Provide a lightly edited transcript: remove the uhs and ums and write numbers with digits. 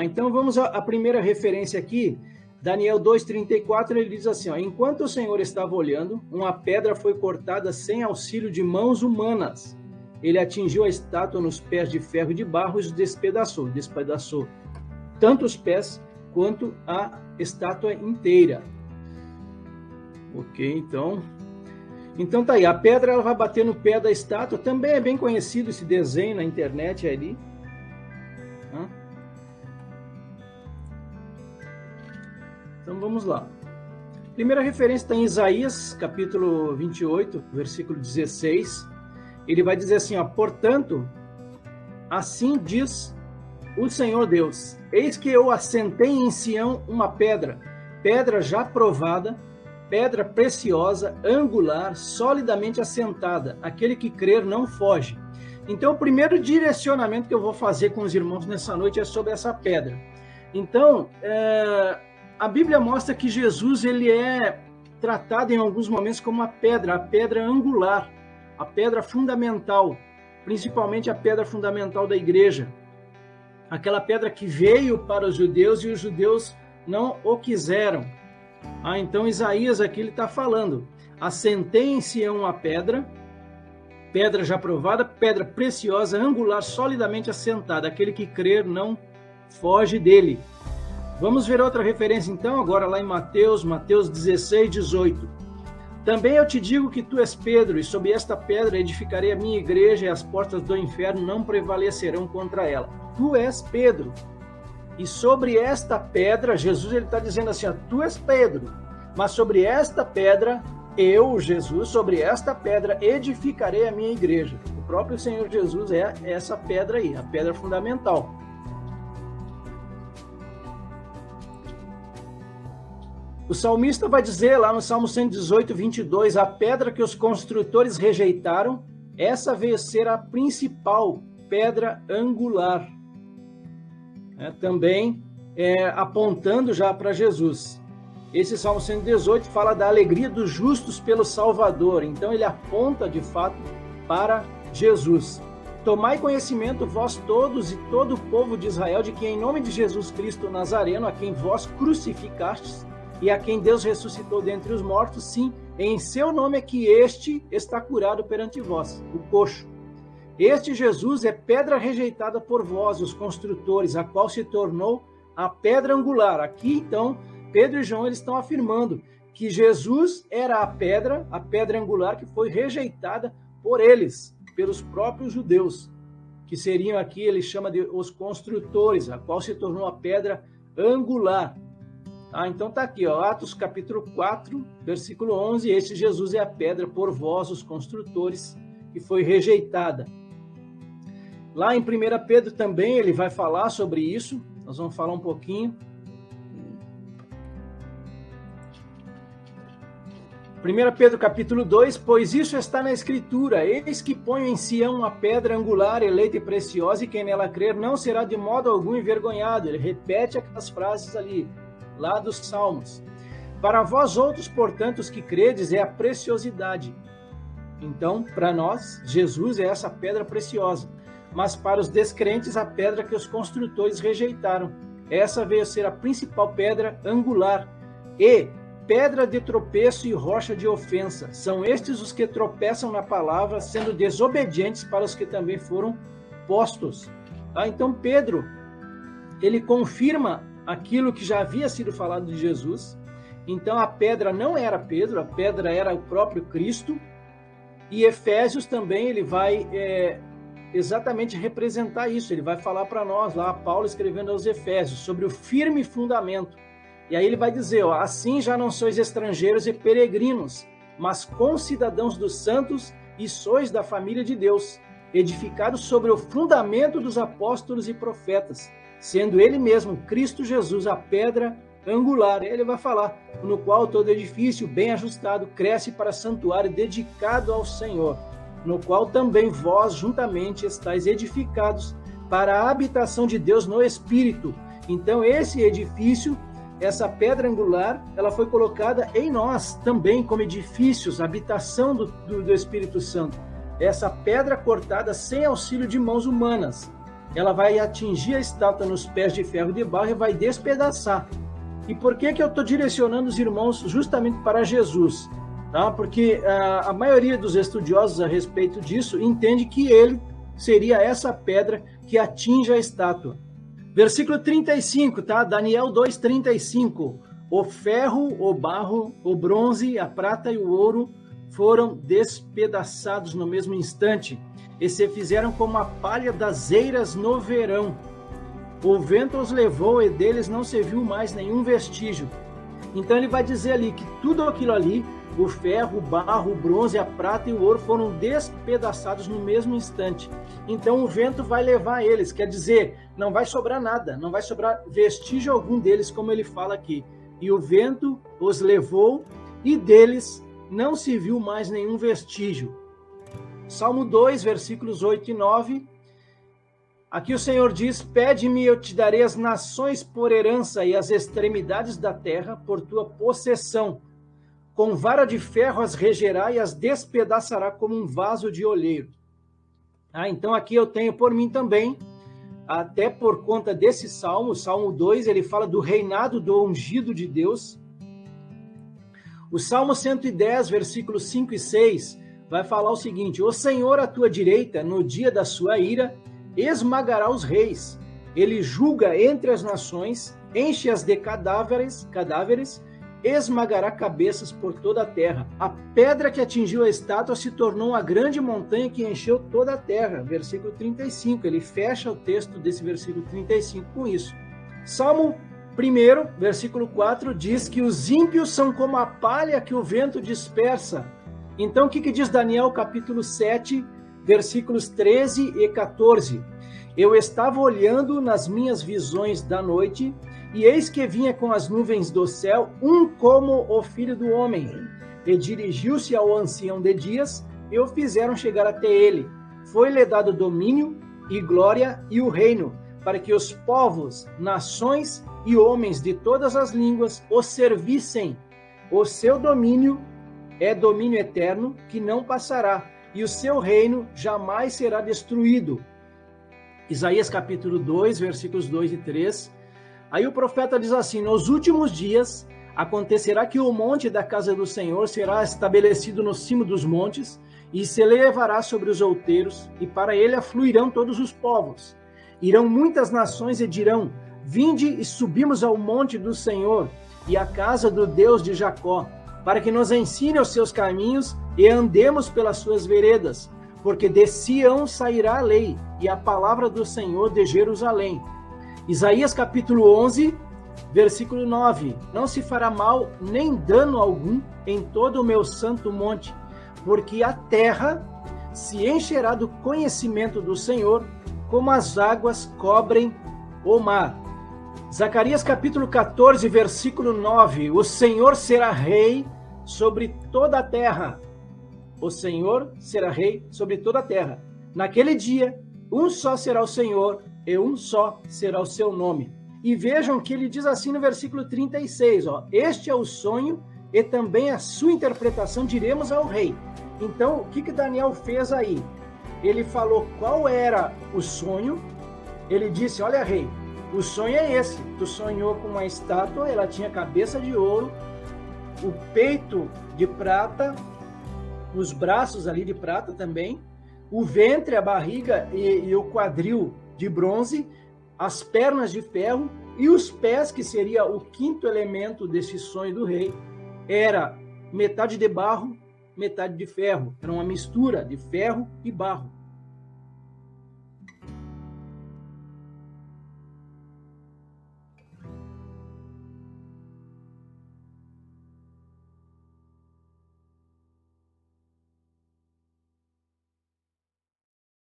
Então vamos à primeira referência aqui, Daniel 2,34, ele diz assim, enquanto o Senhor estava olhando, uma pedra foi cortada sem auxílio de mãos humanas. Ele atingiu a estátua nos pés de ferro e de barro e os despedaçou tanto os pés quanto a estátua inteira. Ok, então tá aí, a pedra ela vai bater no pé da estátua, também é bem conhecido esse desenho na internet ali. Então vamos lá. Primeira referência está em Isaías, capítulo 28, versículo 16. Ele vai dizer assim, portanto, assim diz o Senhor Deus, eis que eu assentei em Sião uma pedra já provada, pedra preciosa, angular, solidamente assentada. Aquele que crer não foge. Então, o primeiro direcionamento que eu vou fazer com os irmãos nessa noite é sobre essa pedra. Então, a Bíblia mostra que Jesus ele é tratado em alguns momentos como a pedra angular, a pedra fundamental, principalmente a pedra fundamental da igreja. Aquela pedra que veio para os judeus e os judeus não o quiseram. Então Isaías aqui ele está falando, assentei em Sião uma pedra já provada, pedra preciosa, angular, solidamente assentada. Aquele que crer não foge dele. Vamos ver outra referência então, agora lá em Mateus 16, 18. Também eu te digo que tu és Pedro, e sobre esta pedra edificarei a minha igreja, e as portas do inferno não prevalecerão contra ela. Tu és Pedro. E sobre esta pedra, Jesus ele está dizendo assim, tu és Pedro, mas sobre esta pedra, eu, Jesus, sobre esta pedra edificarei a minha igreja. O próprio Senhor Jesus é essa pedra aí, a pedra fundamental. O salmista vai dizer lá no Salmo 118, 22, a pedra que os construtores rejeitaram, essa veio ser a principal pedra angular. Também apontando já para Jesus. Esse Salmo 118 fala da alegria dos justos pelo Salvador. Então ele aponta de fato para Jesus. Tomai conhecimento vós todos e todo o povo de Israel de que em nome de Jesus Cristo Nazareno, a quem vós crucificastes e a quem Deus ressuscitou dentre os mortos, sim, em seu nome é que este está curado perante vós, o coxo. Este Jesus é pedra rejeitada por vós, os construtores, a qual se tornou a pedra angular. Aqui, então, Pedro e João eles estão afirmando que Jesus era a pedra angular que foi rejeitada por eles, pelos próprios judeus, que seriam aqui, ele chama de os construtores, a qual se tornou a pedra angular. Então está aqui, Atos capítulo 4, versículo 11, este Jesus é a pedra por vós, os construtores, que foi rejeitada. Lá em 1 Pedro também ele vai falar sobre isso, nós vamos falar um pouquinho. 1 Pedro capítulo 2, pois isso está na Escritura, eis que ponho em Sião uma pedra angular, eleita e preciosa, e quem nela crer não será de modo algum envergonhado. Ele repete aquelas frases ali, lá dos Salmos. Para vós outros, portanto, os que credes, é a preciosidade. Então, para nós, Jesus é essa pedra preciosa. Mas para os descrentes, a pedra que os construtores rejeitaram. Essa veio a ser a principal pedra angular. E pedra de tropeço e rocha de ofensa. São estes os que tropeçam na palavra, sendo desobedientes para os que também foram postos. Então, Pedro, ele confirma aquilo que já havia sido falado de Jesus. Então, a pedra não era Pedro, a pedra era o próprio Cristo. E Efésios também, ele vai exatamente representar isso. Ele vai falar para nós, lá, Paulo escrevendo aos Efésios, sobre o firme fundamento. E aí ele vai dizer, assim já não sois estrangeiros e peregrinos, mas concidadãos dos santos e sois da família de Deus, edificados sobre o fundamento dos apóstolos e profetas, sendo ele mesmo, Cristo Jesus, a pedra angular. Ele vai falar, no qual todo edifício bem ajustado cresce para santuário dedicado ao Senhor, no qual também vós juntamente estáis edificados para a habitação de Deus no Espírito. Então esse edifício, essa pedra angular, ela foi colocada em nós também como edifícios, habitação do Espírito Santo. Essa pedra cortada sem auxílio de mãos humanas. ela vai atingir a estátua nos pés de ferro de barro e vai despedaçar. E por que eu estou direcionando os irmãos justamente para Jesus? Tá? Porque a maioria dos estudiosos a respeito disso entende que ele seria essa pedra que atinge a estátua. Versículo 35, tá? Daniel 2:35. O ferro, o barro, o bronze, a prata e o ouro foram despedaçados no mesmo instante e se fizeram como a palha das eiras no verão. O vento os levou e deles não se viu mais nenhum vestígio. Então ele vai dizer ali que tudo aquilo ali, o ferro, o barro, o bronze, a prata e o ouro foram despedaçados no mesmo instante. Então o vento vai levar eles, quer dizer, não vai sobrar nada, não vai sobrar vestígio algum deles, como ele fala aqui. E o vento os levou e deles não se viu mais nenhum vestígio. Salmo 2, versículos 8 e 9. Aqui o Senhor diz: pede-me e eu te darei as nações por herança e as extremidades da terra por tua possessão. Com vara de ferro as regerá e as despedaçará como um vaso de olheiro. Então aqui eu tenho por mim também, até por conta desse salmo, o Salmo 2, ele fala do reinado do ungido de Deus. O Salmo 110, versículos 5 e 6, vai falar o seguinte: o Senhor à tua direita, no dia da sua ira, esmagará os reis. Ele julga entre as nações, enche-as de cadáveres, esmagará cabeças por toda a terra. A pedra que atingiu a estátua se tornou uma grande montanha que encheu toda a terra. Versículo 35, ele fecha o texto desse versículo 35 com isso. Salmo 1, versículo 4, diz que os ímpios são como a palha que o vento dispersa. Então, o que diz Daniel, capítulo 7, versículos 13 e 14? Eu estava olhando nas minhas visões da noite, e eis que vinha com as nuvens do céu, um como o filho do homem, e dirigiu-se ao ancião de dias, e o fizeram chegar até ele. Foi-lhe dado domínio e glória e o reino, para que os povos, nações e homens de todas as línguas o servissem. O seu domínio é domínio eterno, que não passará, e o seu reino jamais será destruído. Isaías capítulo 2, versículos 2 e 3. Aí o profeta diz assim: nos últimos dias acontecerá que o monte da casa do Senhor será estabelecido no cimo dos montes, e se elevará sobre os outeiros, e para ele afluirão todos os povos. Irão muitas nações e dirão: vinde e subimos ao monte do Senhor, e à casa do Deus de Jacó, para que nos ensine os seus caminhos e andemos pelas suas veredas, porque de Sião sairá a lei e a palavra do Senhor de Jerusalém. Isaías capítulo 11, versículo 9. Não se fará mal nem dano algum em todo o meu santo monte, porque a terra se encherá do conhecimento do Senhor, como as águas cobrem o mar. Zacarias capítulo 14, versículo 9. O Senhor será rei sobre toda a terra. O Senhor será rei sobre toda a terra. Naquele dia, um só será o Senhor e um só será o seu nome. E vejam que ele diz assim no versículo 36, este é o sonho e também a sua interpretação diremos ao rei. Então, o que Daniel fez aí? Ele falou qual era o sonho, ele disse: olha, rei, o sonho é esse, tu sonhou com uma estátua, ela tinha cabeça de ouro, o peito de prata, os braços ali de prata também, o ventre, a barriga e o quadril de bronze, as pernas de ferro e os pés, que seria o quinto elemento desse sonho do rei, era metade de barro, metade de ferro. Era uma mistura de ferro e barro.